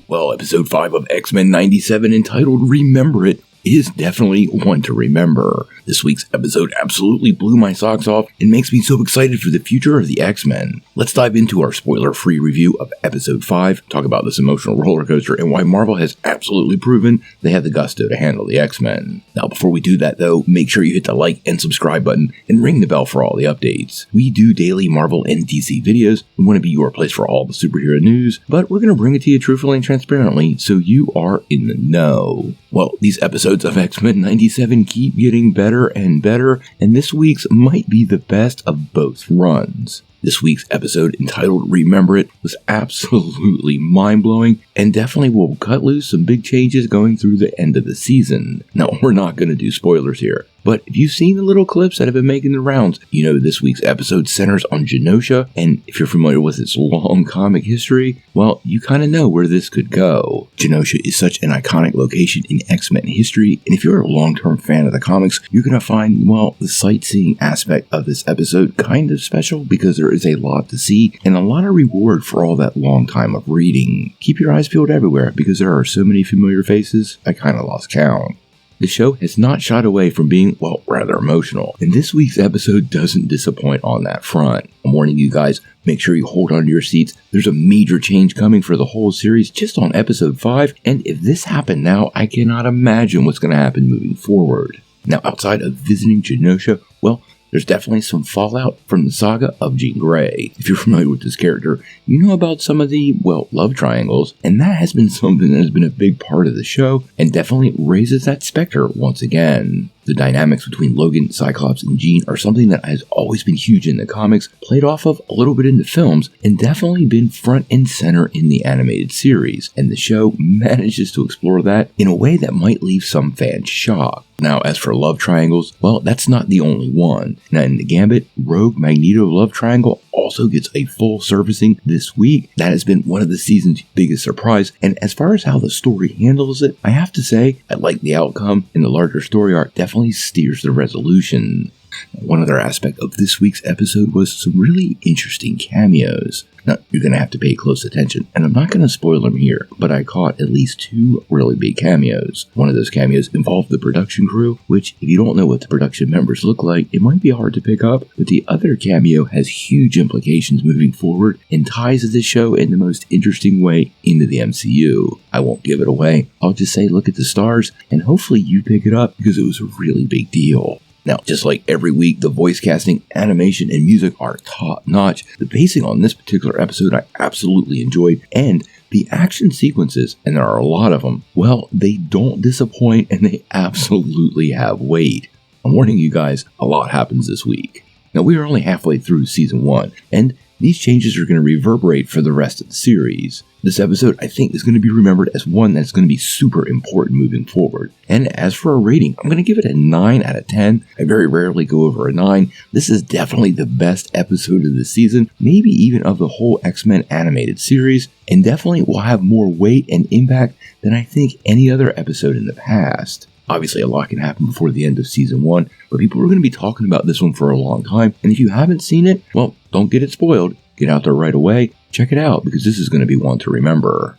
Well, episode 5 of X-Men 97, entitled Remember It, is definitely one to remember. This week's episode absolutely blew my socks off and makes me so excited for the future of the X-Men. Let's dive into our spoiler-free review of episode 5, talk about this emotional roller coaster and why Marvel has absolutely proven they have the gusto to handle the X-Men. Now, before we do that though, make sure you hit the like and subscribe button and ring the bell for all the updates. We do daily Marvel and DC videos. We want to be your place for all the superhero news, but we're going to bring it to you truthfully and transparently so you are in the know. Well, these episodes of X-Men 97 keep getting better and better, and this week's might be the best of both runs. This week's episode, entitled Remember It, was absolutely mind-blowing and definitely will cut loose some big changes going through the end of the season. Now, we're not going to do spoilers here, but if you've seen the little clips that have been making the rounds, you know this week's episode centers on Josha, and if you're familiar with its long comic history, well, you kind of know where this could go. Josha is such an iconic location in X-Men history, and if you're a long-term fan of the comics, you're going to find, well, the sightseeing aspect of this episode kind of special because there is a lot to see and a lot of reward for all that long time of reading. Keep your eyes peeled everywhere because there are so many familiar faces, I kind of lost count. The show has not shied away from being, well, rather emotional, and this week's episode doesn't disappoint on that front. I'm warning you guys, make sure you hold on to your seats. There's a major change coming for the whole series just on episode 5, and if this happened now, I cannot imagine what's going to happen moving forward. Now, outside of visiting Josha, well, there's definitely some fallout from the saga of Jean Grey. If you're familiar with this character, you know about some of the, well, love triangles, and that has been something that has been a big part of the show, and definitely raises that specter once again. The dynamics between Logan, Cyclops, and Jean are something that has always been huge in the comics, played off of a little bit in the films, and definitely been front and center in the animated series, and the show manages to explore that in a way that might leave some fans shocked. Now, as for love triangles, well, that's not the only one. Now, in the Gambit, Rogue Magneto love triangle also gets a full surfacing this week. That has been one of the season's biggest surprise, and as far as how the story handles it, I have to say, I like the outcome, and the larger story arc definitely steers the resolution. One other aspect of this week's episode was some really interesting cameos. Now, you're going to have to pay close attention, and I'm not going to spoil them here, but I caught at least 2 really big cameos. One of those cameos involved the production crew, which, if you don't know what the production members look like, it might be hard to pick up, but the other cameo has huge implications moving forward and ties the show in the most interesting way into the MCU. I won't give it away. I'll just say look at the stars, and hopefully you pick it up because it was a really big deal. Now, just like every week, the voice casting, animation, and music are top-notch. The pacing on this particular episode I absolutely enjoyed, and the action sequences, and there are a lot of them, well, they don't disappoint and they absolutely have weight. I'm warning you guys, a lot happens this week. Now, we are only halfway through season 1, and these changes are going to reverberate for the rest of the series. This episode, I think, is going to be remembered as one that's going to be super important moving forward. And as for a rating, I'm going to give it a 9 out of 10. I very rarely go over a 9. This is definitely the best episode of the season, maybe even of the whole X-Men animated series, and definitely will have more weight and impact than I think any other episode in the past. Obviously, a lot can happen before the end of season 1, but people are going to be talking about this one for a long time, and if you haven't seen it, well, don't get it spoiled. Get out there right away, check it out, because this is going to be one to remember.